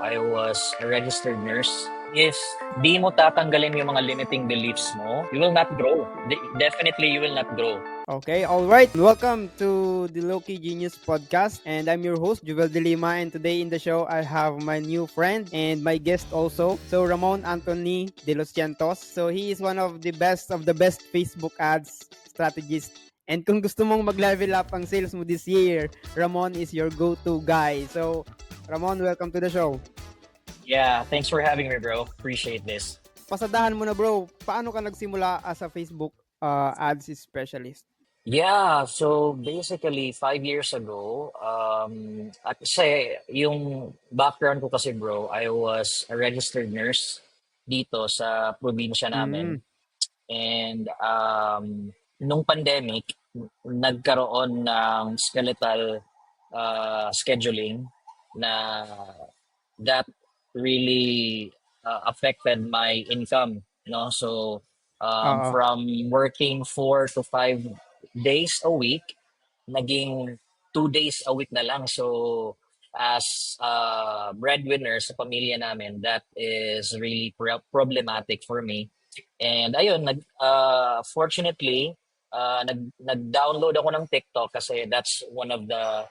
I was a registered nurse. If di mo tatanggalin yung mga limiting beliefs mo, you will not grow. Definitely, you will not grow. Okay, all right. Welcome to the Loki Genius podcast, and I'm your host Juvel De Lima. And today in the show, I have my new friend and my guest also. So Ramon Anthony De Los Cientos. So he is one of the best Facebook ads strategists. And kung gusto mong mag-level up ang sales mo this year, Ramon is your go-to guy. So Ramon, welcome to the show. Yeah, thanks for having me, bro. Appreciate this. Pasadahan mo na bro, paano ka nagsimula as a Facebook ads specialist? Yeah, so basically 5 years ago, at kasi yung background ko kasi bro, I was a registered nurse dito sa probinsya namin. Mm. And nung pandemic, nagkaroon ng skeletal scheduling na that really affected my income, no? So Oo. from working 4 to 5 days a week, naging 2 days a week na lang. So as breadwinner sa pamilya namin, that is really problematic for me. And ayun, fortunately, nag-download ako ng TikTok kasi that's one of the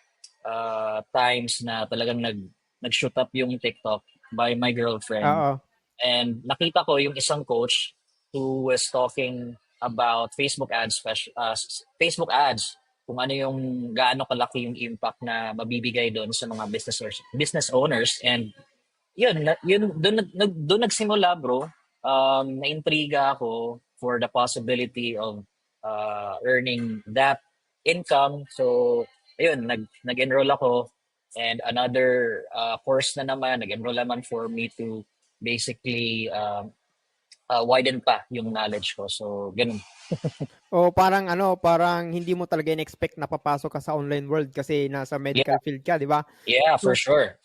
times na talagang nag-shoot up yung TikTok by my girlfriend. Oo. And nakita ko yung isang coach who was talking about Facebook ads, kung ano yung gaano kalaki yung impact na mabibigay doon sa mga business owners. And yun doon nagsimula, bro. Naintriga ako for the possibility of earning that income. So ayun, nag-enroll ako, and another course na naman, nag-enroll naman for me to basically widen pa yung knowledge ko. So ganun. O parang hindi mo talaga in-expect na papasok ka sa online world kasi nasa medical Yeah, field ka, di ba? yeah, for So, sure.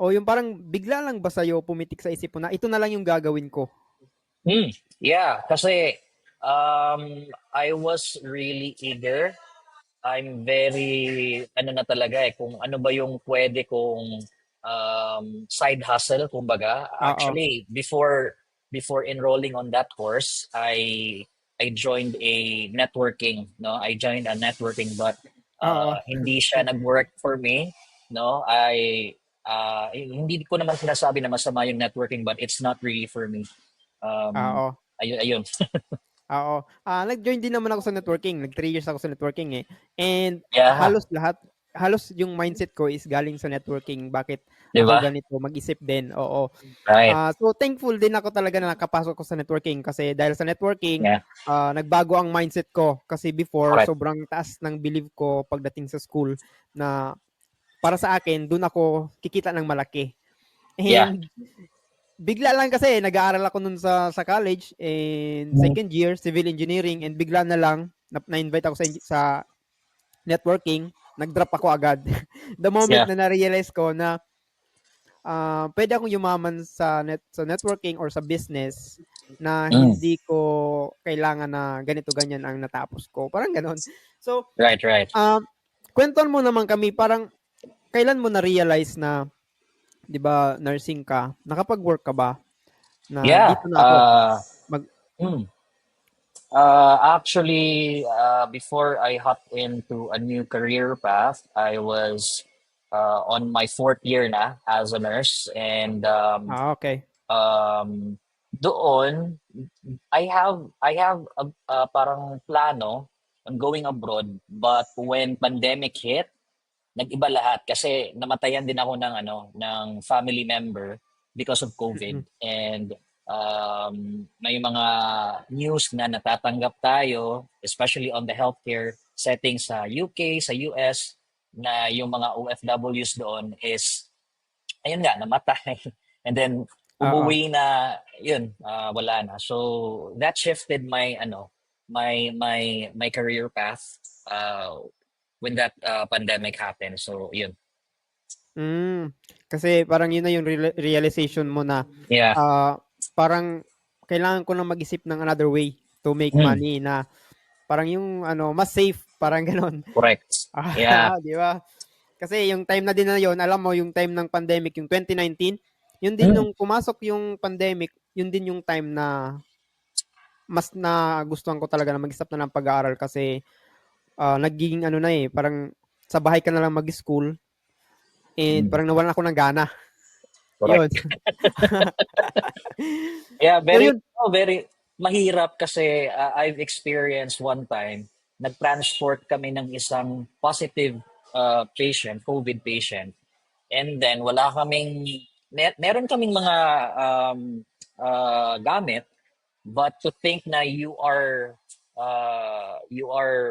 yung parang bigla lang ba sa'yo pumitik sa isip mo na ito na lang yung gagawin ko? Yeah, kasi I was really eager. I'm very, ano na talaga kung ano ba yung pwede kong side hustle, kumbaga. Oo. Actually, before enrolling on that course, I joined a networking, no? I joined a networking, but Oo. hindi siya nag-work for me, no? Hindi ko naman sinasabi na masama yung networking, but it's not really for me. Um, Oo. ayun. Oo. Nag-join din naman ako sa networking. 3 years ako sa networking eh. And Yeah, halos yung mindset ko is galing sa networking. Bakit di ako ba? ganito mag-isip din? Oo. Right. So thankful din ako talaga na nakapasok ko sa networking kasi dahil sa networking, Yeah, nagbago ang mindset ko kasi before correct. sobrang taas ng belief ko pagdating sa school na para sa akin doon ako kikita ng malaki. Yeah. And bigla lang kasi nag-aaral ako nun sa college and Mhm. second year civil engineering and bigla na lang na-invite ako sa networking, nag-drop ako agad. The moment Yeah. na na-realize ko na pwede akong yumaman sa networking or sa business na Mm. hindi ko kailangan na ganito ganyan ang natapos ko. Parang ganon. So, Right, right. kwentuhan mo naman kami, parang kailan mo na-realize na, di ba, nursing ka, nakapag-work ka ba? Na Yeah. dito na ako. Mag, Mm. Actually, before I hopped into a new career path, I was on my fourth year na as a nurse, and okay. um, doon I have a parang plano on going abroad, but when pandemic hit, nag-iba lahat kasi namatayan din ako ng family member because of COVID. Mm-mm. And may mga news na natatanggap tayo, especially on the healthcare setting sa UK, sa US, na yung mga OFWs doon is, ayun nga, namatay. And then Oo. umuwi na, yun, wala na. So that shifted my career path when that pandemic happened. So yun. Kasi parang yun na yung realization mo na Yeah. parang kailangan ko na mag-isip ng another way to make Mm, money na parang yung mas safe, parang ganon. correct. Yeah. Di ba? Kasi yung time na din na yun, alam mo, yung time ng pandemic, yung 2019, Yun din Mm. nung pumasok yung pandemic, yun din yung time na mas nagustuhan ko talaga na mag-stop na ng pag-aaral kasi nagiging ano na parang sa bahay ka na lang mag-school and Mm. parang nawalan ako ng gana. Yun. Correct. Yeah, So yun. very mahirap kasi I've experienced one time, nag-transport kami ng isang positive patient, COVID patient. And then wala kaming meron kaming mga um, gamit, but to think na you are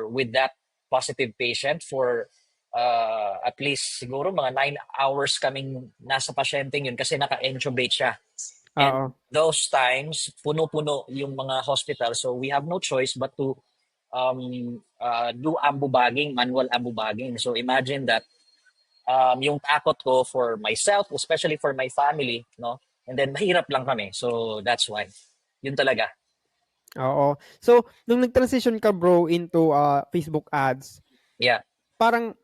with that positive patient for at least siguro mga 9 hours kaming nasa pasyenteng yun kasi naka-intubate siya. Oo. And those times, puno-puno yung mga hospital. So we have no choice but to do ambu bagging, manual ambu bagging. So imagine that yung takot ko for myself, especially for my family, no? And then mahirap lang kami. So that's why. Yun talaga. Oo. So nung nag-transition ka bro into Facebook ads, Yeah. parang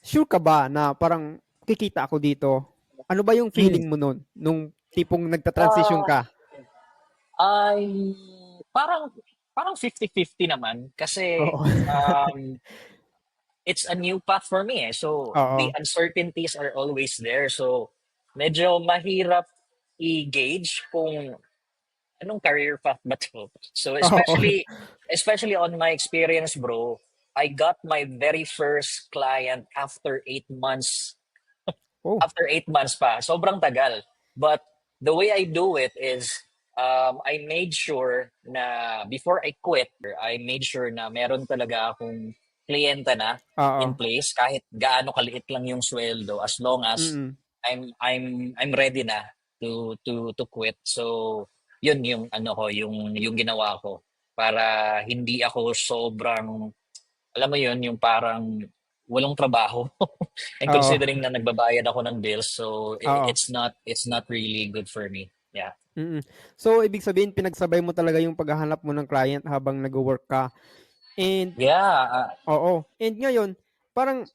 sure ka ba na parang kikita ako dito? Ano ba yung Mm. feeling mo nun nung tipong nagta-transition Ah, ka? ay parang parang 50-50 naman kasi Oo. um it's a new path for me eh. So the Oo. uncertainties are always there. So medyo mahirap i-gauge kung anong career path ba to. So Oo. especially on my experience, bro, I got my very first client Oh. after 8 months pa. Sobrang tagal. But the way I do it is I made sure na before I quit, I made sure na meron talaga akong kliyenta na Oo. in place kahit gaano kaliit lang yung sweldo as long as Mm. I'm ready na to quit. So yun yung ano ko, yung ginawa ko para hindi ako sobrang alam mo yun, yung parang walang trabaho. And Oo. considering na nagbabayad ako ng bills, so Oo. it's not really good for me. Yeah. Mm. So ibig sabihin pinagsabay mo talaga yung paghahanap mo ng client habang nagwo-work ka. And Yeah. oo. And ngayon, parang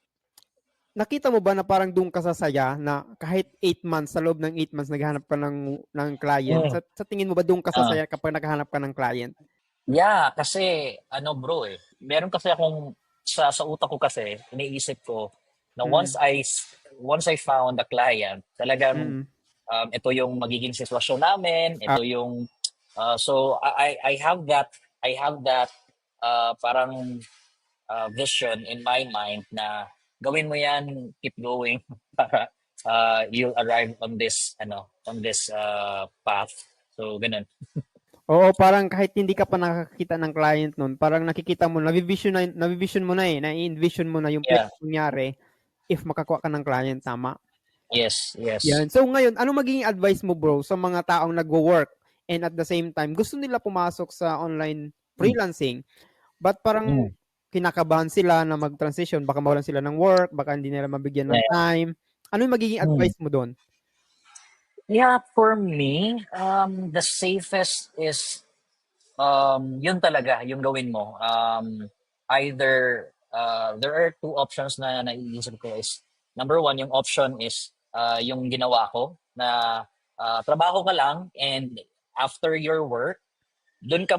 nakita mo ba na parang doon ka sasaya na kahit 8 months, sa loob ng 8 months naghahanap ka ng client? mm, Sa tingin mo ba doon ka ah. sasaya kapag naghahanap ka ng client? Yeah, kasi ano bro meron kasi akong sa utak ko kasi iniisip ko na Mm. once I found a client, talagang Mm. ito yung magiging sitwasyon namin, Ah, ito yung so I have that parang vision in my mind na gawin mo yan, keep going para you'll arrive on this path. So ganun. oo, parang kahit hindi ka pa nakakakita ng client nun, parang nakikita mo, navivision mo na na-envision mo na yung Yeah. pwedeng mangyari if makakuha ka ng client, tama? Yes, yes. Yan. So ngayon, ano magiging advice mo bro sa mga taong nagwo-work and at the same time gusto nila pumasok sa online Mm, freelancing but parang mm. kinakabahan sila na mag-transition, baka mawalan sila ng work, baka hindi nila mabigyan ng Yeah. time. Ano yung magiging Mm. advice mo doon? Yeah, for me, the safest is yun talaga, yung gawin mo. Either there are two options na naiisip ko is number one, yung option is yung ginawa ko na trabaho ka lang and after your work, doon ka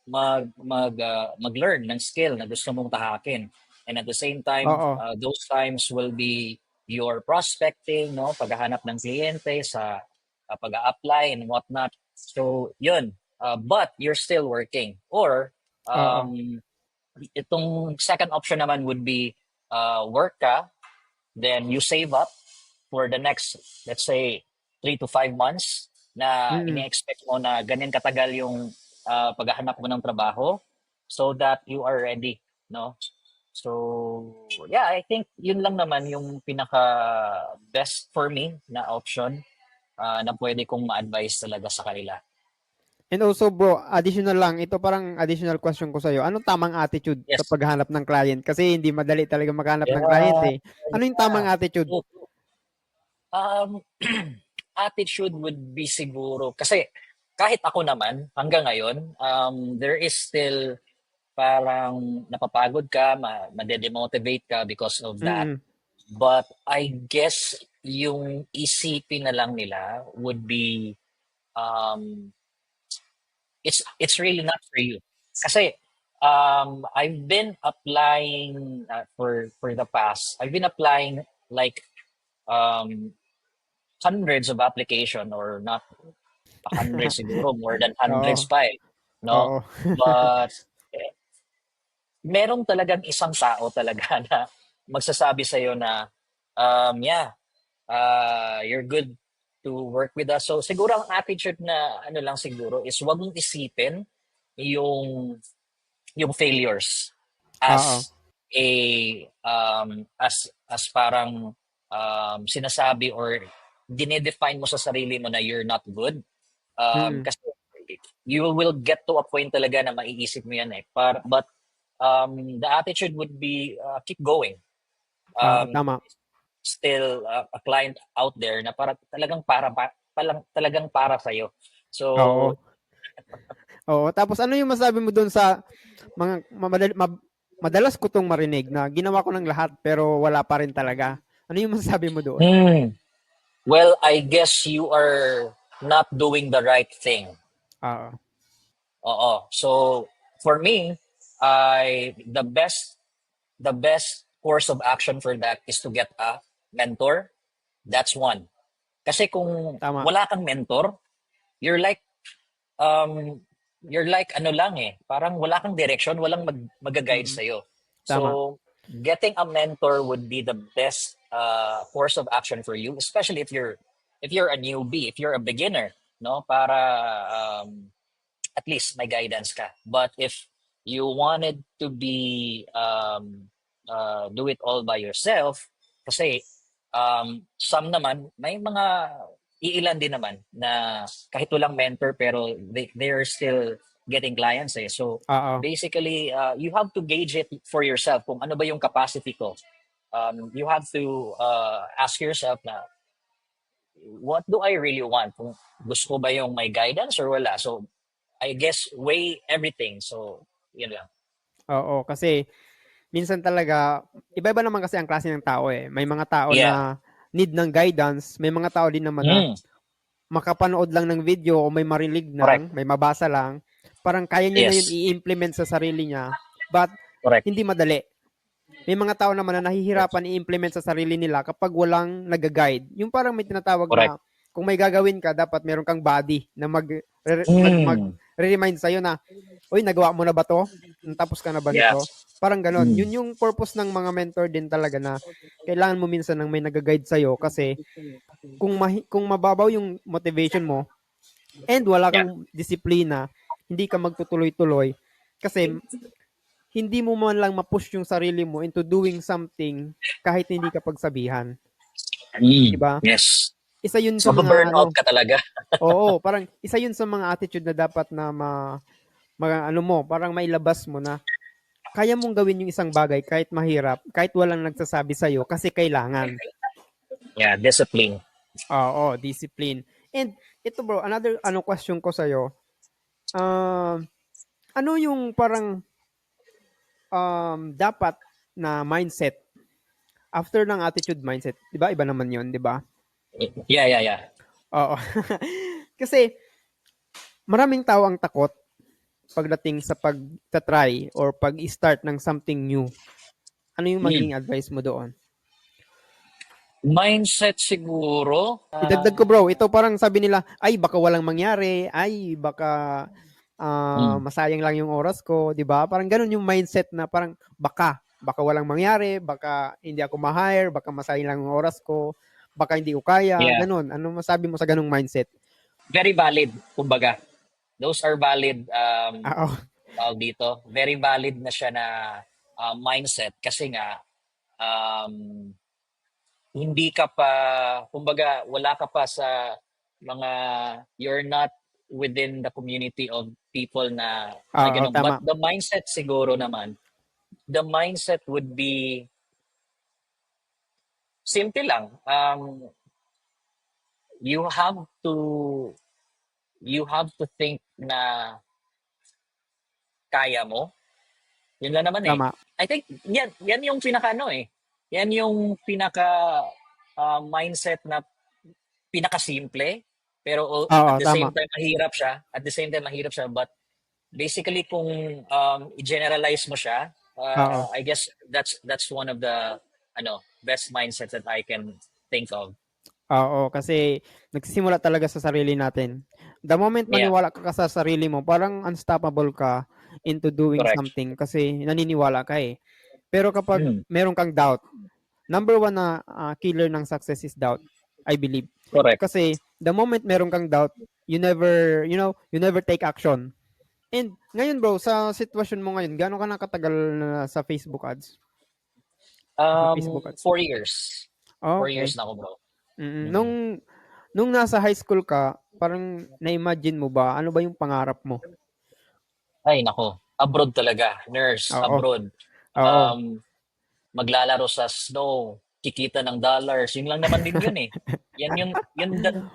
mag-learn ng skill na gusto mong tahakin. And at the same time, Oo. those times will be your prospecting, no, paghahanap ng kliyente sa pag-a-apply and whatnot. So, yun. But you're still working. Or Oo. itong second option naman would be work ka, then you save up for the next, let's say, 3 to 5 months na Mm. ini-expect mo na ganyan katagal yung paghahanap mo ng trabaho so that you are ready, no? So, yeah, I think yun lang naman yung pinaka best for me na option na pwede kong ma-advise talaga sa kanila. And also bro, additional lang, ito parang additional question ko sa'yo. Anong tamang attitude sa Yes. paghahanap ng client? Kasi hindi madali talaga maghanap ng client Yeah. eh. Ano yung tamang attitude? True. Um, attitude would be siguro, kasi kahit ako naman, hanggang ngayon, there is still parang napapagod ka, ma-demotivate ka because of that. Mm. But I guess yung isipin na lang nila would be, um, it's really not for you. Kasi I've been applying for the past. I've been applying like um, hundreds of application, or not hundreds siguro, more than Oo, hundreds pa eh, no? oo. But merong talagang isang tao talaga na magsasabi sa'yo na, yeah, you're good to work with us. So siguro ang attitude na ano lang siguro is wag mong isipin yung failures Oo. as a as parang sinasabi or dinedefine mo sa sarili mo na you're not good. Mm. Kasi you will get to a point talaga na maiisip mo yan eh. But the attitude would be keep going. Oo, Um, tama. Still a client out there na talagang para sa Oo. So, Oo, tapos ano yung masabi mo doon sa mga madalas ko 'tong marinig na ginawa ko ng lahat pero wala pa rin talaga. Ano yung masasabi mo doon? well, I guess you are not doing the right thing. Oo. Oo. So, for me, the best course of action for that is to get a mentor. That's one. Kasi kung Tama. wala kang mentor, you're like um you're like ano lang eh, parang wala kang direction, walang mag-guide Mm. sa iyo. Tama. So, getting a mentor would be the best course of action for you, especially if you're a newbie, if you're a beginner, no? Para um at least may guidance ka. But if you wanted to be do it all by yourself, kasi some naman, may mga iilan din naman na kahit walang mentor pero they're still getting clients eh. So Oo. basically, you have to gauge it for yourself kung ano ba yung capacity ko. You have to ask yourself na, what do I really want? Kung gusto ko ba yung may guidance or wala? So I guess weigh everything. So, yun lang. Oo, kasi minsan talaga iba-iba naman kasi ang klase ng tao, eh. May mga tao Yeah. na need ng guidance, may mga tao din naman na Mm, makapanood lang ng video o may marinig correct. lang, may mabasa lang, parang kaya niya na yun Yes. i-implement sa sarili niya, but Correct. hindi madali. May mga tao naman na Yes. nahihirapan i-implement sa sarili nila kapag walang nag-guide. Yung parang may tinatawag Correct. na kung may gagawin ka, dapat meron kang body na Mm, remind sa'yo na, uy, nagawa mo na ba to? Tapos ka na ba yeah. nito? Parang ganon. Mm, Yun yung purpose ng mga mentor din talaga na kailangan mo minsan ng may nag-guide sa'yo kasi kung mababaw yung motivation mo and wala yeah. kang disiplina, hindi ka magtutuloy-tuloy kasi hindi mo man lang ma-push yung sarili mo into doing something kahit hindi ka pagsabihan, 'di ba? Yes. Isa 'yun sa mga Mababurnout ano, ka talaga. oo, parang isa 'yun sa mga attitude na dapat na mga ano mo, parang mailabas mo na kaya mong gawin yung isang bagay kahit mahirap, kahit walang nagsasabi sa'yo kasi kailangan. Yeah, discipline. Oo, discipline. And ito bro, another ano question ko sa'yo, um, ano yung parang dapat na mindset after ng attitude mindset, 'di ba? Iba naman 'yon, 'di ba? Yeah, yeah, yeah. Oo. Kasi maraming tao ang takot pagdating sa pagta-try or pag-start ng something new. Ano yung Mm. magiging advice mo doon? Mindset siguro. Idagdag ko bro, ito parang sabi nila, ay baka walang mangyari, ay baka Mm, masayang lang yung oras ko, 'di ba? Parang ganun yung mindset na parang baka walang mangyari, baka hindi ako ma-hire, baka masayang lang yung oras ko, baka hindi ko kaya, yeah. ganun. Ano masabi mo sa ganung mindset? Very valid, kumbaga. Those are valid, Oo. tawag dito. Very valid na siya na mindset kasi nga, um, hindi ka pa, kumbaga, wala ka pa sa mga, you're not within the community of people na Oo, ganun. But tama. the mindset siguro naman, the mindset would be simple lang. You have to, you have to think na kaya mo. Yun lang naman eh. Tama. I think yan yung pinaka ano eh. Yan yung pinaka mindset na pinakasimple, pero Oo, at the tama. same time mahirap siya. At the same time mahirap siya, but basically kung i-generalize mo siya, Oo. I guess that's one of the best mindsets that I can think of. Oo, kasi nagsisimula talaga sa sarili natin. The moment Yeah, maniwala ka sa sarili mo, parang unstoppable ka into doing correct. something kasi naniniwala ka eh. Pero kapag Mm, meron kang doubt, number one na killer ng success is doubt, I believe. correct. Kasi the moment meron kang doubt, you never take action. And ngayon bro, sa sitwasyon mo ngayon, gaano ka nakatagal na sa Facebook ads? Sa Facebook ads? 4 years. Oh, 4 years okay. na ako, bro. Mm, Mhm. nung nasa high school ka, parang na-imagine mo ba, ano ba yung pangarap mo? Ay, nako. Abroad talaga. Nurse, Oo, abroad. oo, Maglalaro sa snow, kikita ng dollars. Yun lang naman din yun eh.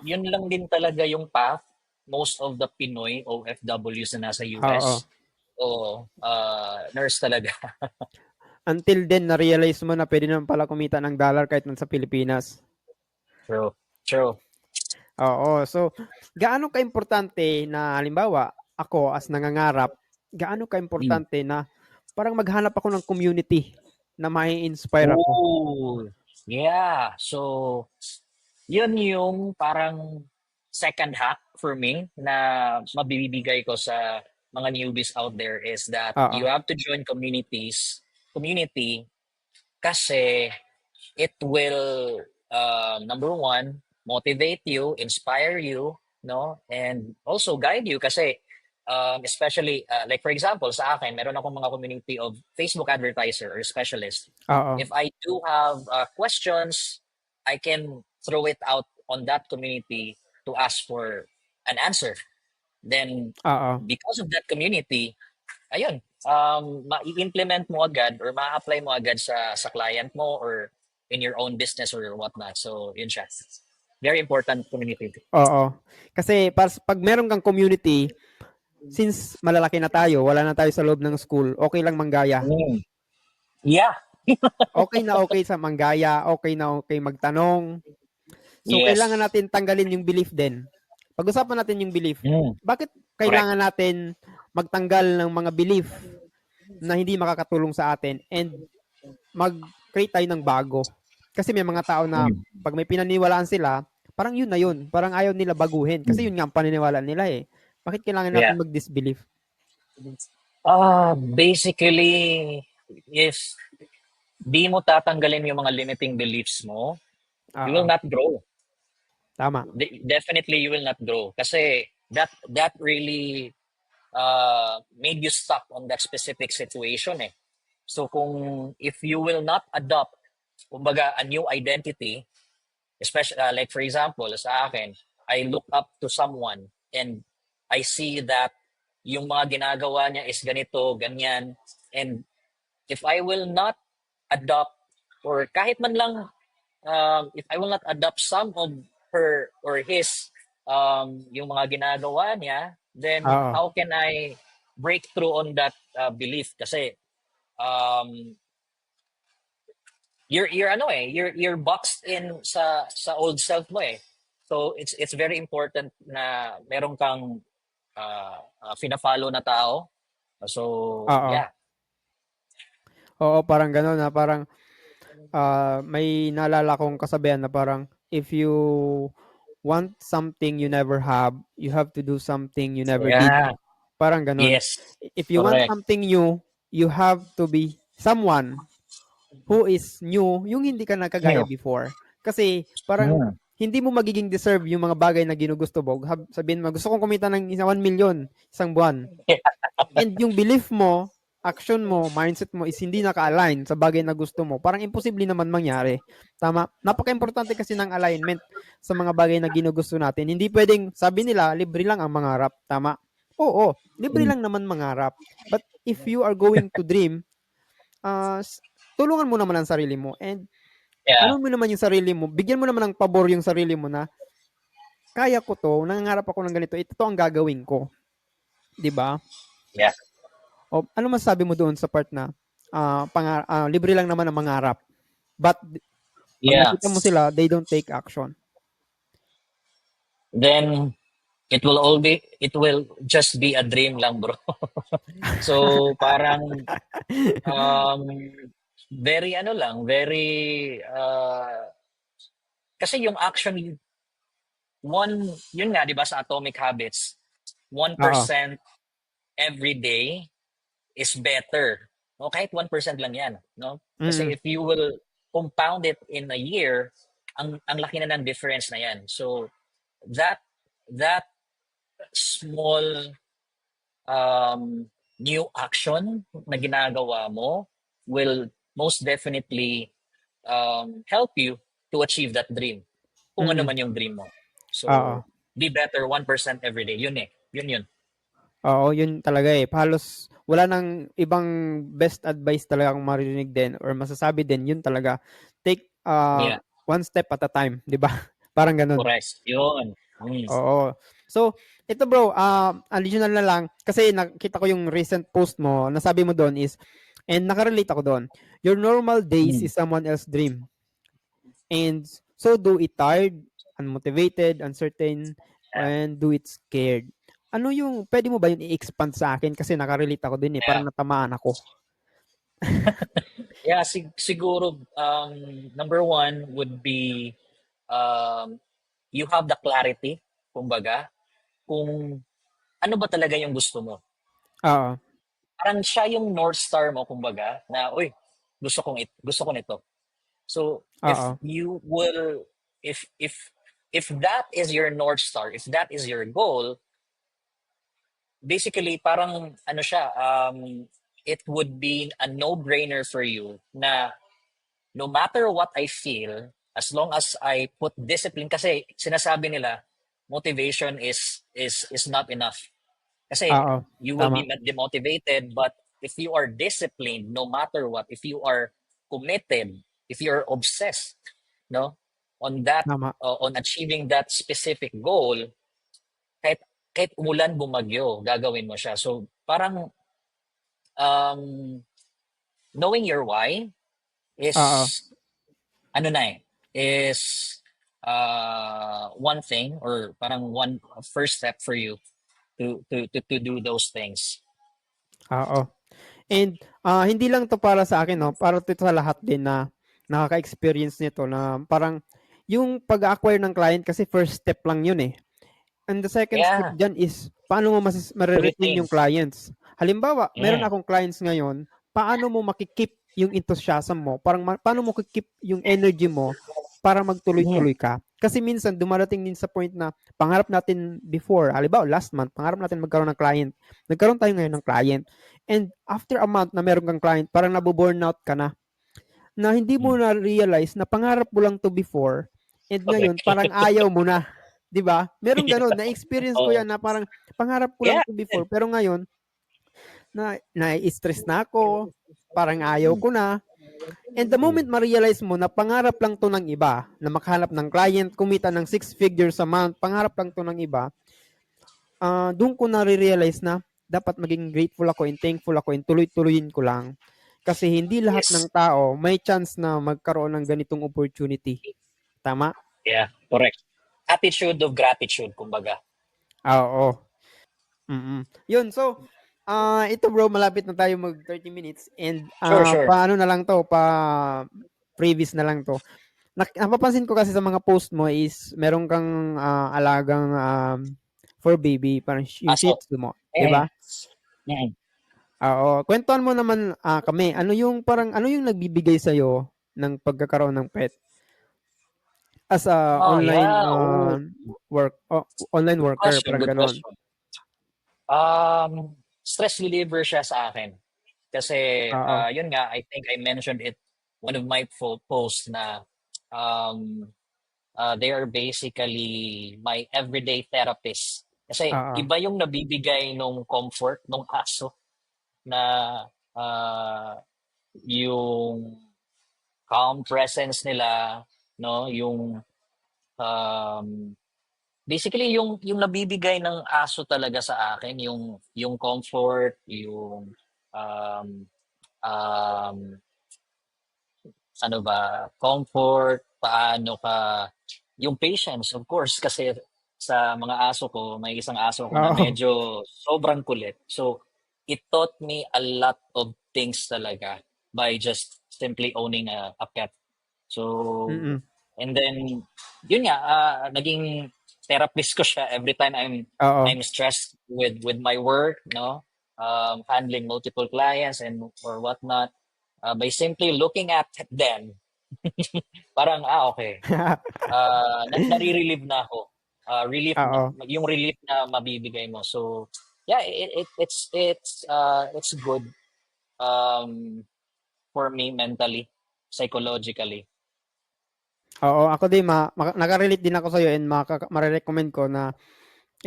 Yun lang din talaga yung path most of the Pinoy OFWs na nasa oo. US. Oo, nurse talaga. Until then, na-realize mo na pwede naman pala kumita ng dollar kahit nasa Pilipinas. True. True. Oo, so gaano ka-importante na halimbawa, ako as nangangarap, gaano Mm. ka-importante na parang maghanap ako ng community na mai-inspire ako? Oh, yeah. So, yun yung parang second hack for me na mabibigay ko sa mga newbies out there is that Oo, you have to join community kasi it will number one motivate you, inspire you, no, and also guide you kasi especially like for example sa akin meron akong mga community of Facebook advertiser or specialist. oo, If I do have questions, I can throw it out on that community to ask for an answer. Then oo, because of that community, ayun, ma-implement mo agad or ma-apply mo agad sa client mo or in your own business or whatnot. So, yun siya. Very important community. oo. Kasi pag meron kang community, since malalaki na tayo, wala na tayo sa loob ng school, okay lang manggaya. Mm. Yeah. Okay sa manggaya, okay magtanong. So, kailangan Yes. natin tanggalin yung belief din. Pag-usapan natin yung belief. Mm. Bakit Correct. kailangan natin magtanggal ng mga belief na hindi makakatulong sa atin and mag-create tayo ng bago? Kasi may mga tao na Mm. pag may pinaniwalaan sila, parang yun na yun. Parang ayaw nila baguhin. Kasi Mm. yun nga ang paniniwala nila eh. Bakit kailangan Yeah. natin mag-disbelief? Basically, if di mo tatanggalin yung mga limiting beliefs mo, you will Oo. not grow. Tama. Definitely, you will not grow. Kasi that really made you stuck on that specific situation eh. So kung if you will not adopt kumbaga a new identity, especially like for example sa akin, I look up to someone and I see that yung mga ginagawa niya is ganito, ganyan, and if I will not adopt or kahit man lang if I will not adopt some of her or his yung mga ginagawa niya, then Oo. how can I break through on that belief kasi um you're ano eh you're boxed in sa old self mo eh. So it's very important na meron kang fina-follow na tao. So Oo. yeah. Oo, parang gano'n na parang may naalala kong kasabihan na parang if you want something you never you have to do something you never did. Yeah. Parang gano'n. Yes. If you want Correct. something new, you have to be someone who is new, yung hindi ka nakagaya New. before. Kasi parang Mm. hindi mo magiging deserve yung mga bagay na ginugusto mo. Sabihin mo, gusto kong kumita ng 1 million isang buwan. And yung belief mo, action mo, mindset mo is hindi naka-align sa bagay na gusto mo, parang imposible naman mangyari. Tama? Napaka-importante kasi ng alignment sa mga bagay na ginugusto natin. Hindi pwedeng, sabi nila, libre lang ang mangarap. Tama? Oo, libre Mm. lang naman mangarap. But if you are going to dream, uh, tulungan mo naman ang sarili mo and Yeah. ano mo naman yung sarili mo, bigyan mo naman ng pabor yung sarili mo na kaya ko to, nangangarap ako ng ganito, ito to ang gagawin ko. 'Di ba? Yeah. O ano masasabi mo doon sa part na libre lang naman ang mangarap? But pag Yeah. nakita mo sila, they don't take action. Then it will just be a dream lang, bro. So parang um very ano lang, very kasi yung action yun nga 'di ba sa Atomic Habits, Oo. 1% every day is better. No, kahit 1% lang 'yan, no? Kasi Mm. if you will compound it in a year, ang laki na ng difference na 'yan. So that that small new action na ginagawa mo will most definitely help you to achieve that dream. Kung ano Mm. man yung dream mo. Oo. So, be better 1% every day. Yun eh. Yun. Oo, yun talaga, eh. Halos wala ng ibang best advice talaga akong maririnig din or masasabi din, yun talaga. Take, Yeah, one step at a time, 'di ba? Parang gano'n. correct. Yun. Oo. So, ito bro, additional na lang kasi nakita ko yung recent post mo, nasabi mo do'n is and naka-relate ako do'n. Your normal days Mm. is someone else's dream. And so do it tired, unmotivated, uncertain, and do it scared. Ano yung, pwede mo ba yun i-expand sa akin? Kasi nakarelate ako din eh. Parang Yeah. natamaan ako. Yeah, siguro number one would be um, you have the clarity, kumbaga, kung ano ba talaga yung gusto mo. Oo. Parang siya yung North Star mo, kumbaga, na, uy, gusto ko nito. So, if Oo. you will, if that is your North Star, if that is your goal, basically, parang, ano siya, it would be a no-brainer for you na no matter what I feel, as long as I put discipline, kasi sinasabi nila, motivation is not enough. Kasi Oo. you will Tama. be demotivated, but if you are disciplined, no matter what, if you are committed, if you're obsessed, no, on that, Tama. on achieving that specific goal, kahit kahit umulan bumagyo, gagawin mo siya. So parang um, knowing your why Oo. is ano na is one thing or parang one first step for you to do those things. Oo. And, hindi lang 'to para sa akin 'no, para 'to sa lahat din na nakaka-experience nito na parang yung pag-a-acquire ng client kasi first step lang yun, eh. And the second step Yeah, diyan is paano mo mare-retain routine. yung clients. Halimbawa, meron Mm. akong clients ngayon, paano mo yung enthusiasm mo, parang paano mo yung energy mo para Mm. magtuloy-tuloy ka. Kasi minsan dumarating din sa point na pangarap natin before, halimbawa last month, pangarap natin magkaroon ng client. Nagkaroon tayo ngayon ng client. And after a month na meron kang client, parang nabu-burnout ka na hindi mo Mm. na-realize na pangarap mo lang to before and ngayon Correct. parang ayaw mo na. 'Di ba? Merong gano'n, na-experience ko Oo. 'yan na parang pangarap ko lang Yeah. 'to before pero ngayon nai-stress na ako, parang ayaw Mm. ko na. And the moment Mm. ma-realize mo na pangarap lang 'to ng iba, na makahanap ng client, kumita ng 6 figures a month, pangarap lang 'to ng iba, do'n ko nare-realize na dapat maging grateful ako and thankful ako and tuloy-tuloyin ko lang. Kasi hindi lahat ng Yes. tao may chance na magkaroon ng ganitong opportunity. Tama? Yeah, correct. Attitude of gratitude, kumbaga. Oo. Yun, so, ito bro, malapit na tayo mag 30 minutes and Sure. paano na lang to, previous na lang to. Napapansin ko kasi sa mga post mo is meron kang alagang for baby, parang yung Shih Aso. Tzu mo, 'di Mm. ba? Mm. Oo, kwentuhan mo naman kami, ano yung nagbibigay sa ng pagkakaroon ng pet as a Oh, online yeah. Oh, online good worker, question, parang good gano'n? question. Stress reliever siya sa akin. Kasi, Oo. yun nga, I think I mentioned it one of my posts na um, they are basically my everyday therapist. Kasi Oo. iba yung nabibigay nung comfort nung aso na yung calm presence nila, no? Yung um, basically yung nabibigay ng aso talaga sa akin, yung comfort, yung um, um, ano ba, comfort, paano ka, yung patience, of course, kasi sa mga aso ko, may isang aso ko na Oo. medyo sobrang kulit. So, it taught me a lot of things talaga by just simply owning a pet. So, Mm. and then, yun nga, naging therapist ko siya every time Oo. I'm stressed with my work, no? Handling multiple clients and or whatnot. By simply looking at them, parang, okay, nare-relieve na ako. Relief na, Oo. yung relief na mabibigay mo. So, yeah, it's good um, for me mentally, psychologically. Oo, ako din naka-relate din ako sa'yo and mare-recommend ko na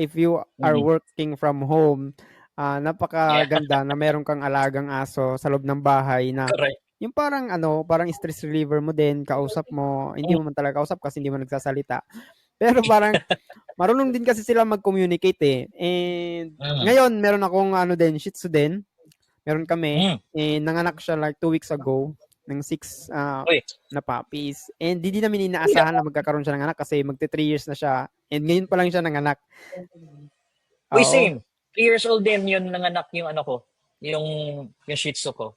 if you are Mhm. working from home, Yeah, napakaganda na meron kang alagang aso sa loob ng bahay na correct. yung parang ano, parang stress reliever mo din, kausap mo, hindi Mm, mo man talaga kausap kasi hindi mo nagsasalita. Pero parang marunong din kasi sila mag-communicate, eh. And mm, ngayon meron akong ano din, Shih Tzu din. Meron kami, mm. nanganak siya like 2 weeks ago ng 6 Uy, na puppies. And di din namin uy, inaasahan na magkakaroon siya ng anak kasi magte 3 years na siya and ngayon pa lang siya nanganak. uy, Oo, same. 3 years old din yun nanganak yung ano ko, yung, yung Shih Tzu ko.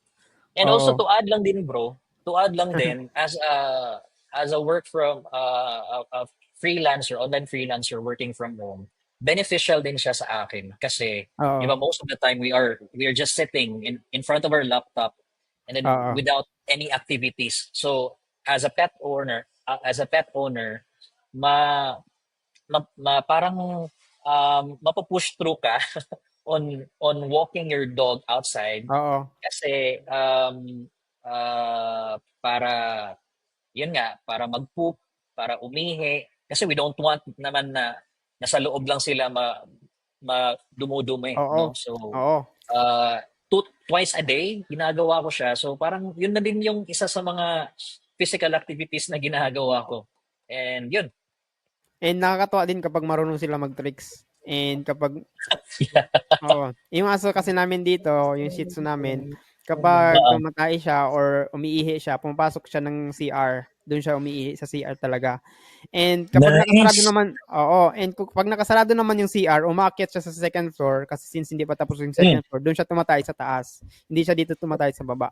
And also oo. to add lang din bro, to add lang din as a work from a freelancer, online freelancer working from home, beneficial din siya sa akin kasi di Oo, ba most of the time we are just sitting in front of our laptop and then oo, without any activities. So as a pet owner, ma, parang mapupush through ka on walking your dog outside oo, kasi para yun nga para mag-poop, para umihi kasi we don't want naman na nasa loob lang sila dumudumi, oo, no? So oo. twice a day ginagawa ko siya. So parang yun na din yung isa sa mga physical activities na ginagawa ko. And yun. And nakakatuwa din kapag marunong sila mag-tricks and kapag oo, yung aso kasi namin dito, yung Shih Tzu namin, kapag Oo. tumatay siya or umiihi siya, pumapasok siya ng CR, dun siya umiihi sa CR talaga. And kapag nakasarado Nice. naman oo, and kapag nakasarado naman yung CR, umaakyat siya sa second floor kasi since hindi pa tapos yung Mm. second floor, dun siya tumatay sa taas. Hindi siya dito tumatay sa baba,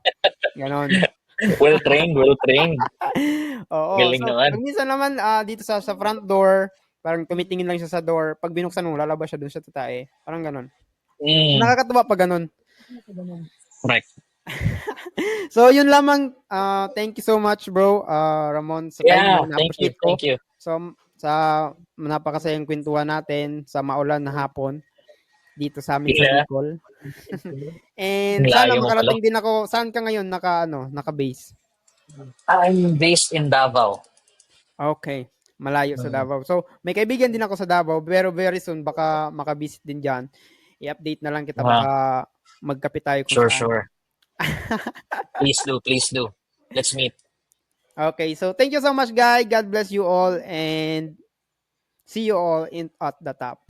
gano'n. Well trained, well trained. Oo, Galing so naman. pag minsan naman, dito sa front door, parang tumitingin lang siya sa door, 'pag binuksan mo lalabas siya dun sa tatae, parang gano'n. Mm. Nakakatuwa 'pag gano'n. Correct. So yun lamang, thank you so much bro, Ramon sa time mo, Yeah, thank you, na-appreciate ko. thank you. So sa napakasayang kuwentuhan natin sa maulan na hapon dito sa'min sa Yeah, Bicol. ang And sana layo mo pala. makarating din ako, saan ka ngayon naka-ano, naka-base? I'm based in Davao. Okey, malayo sa Mm. Davao. So may kaibigan din ako sa Davao pero very soon baka maka-visit din diyan. I-update na lang kita Wow. baka magkape tayo kung Sure, saan. sure. Please do, please do. Let's meet. Okay, so thank you so much guys. God bless you all and see you all in at the top.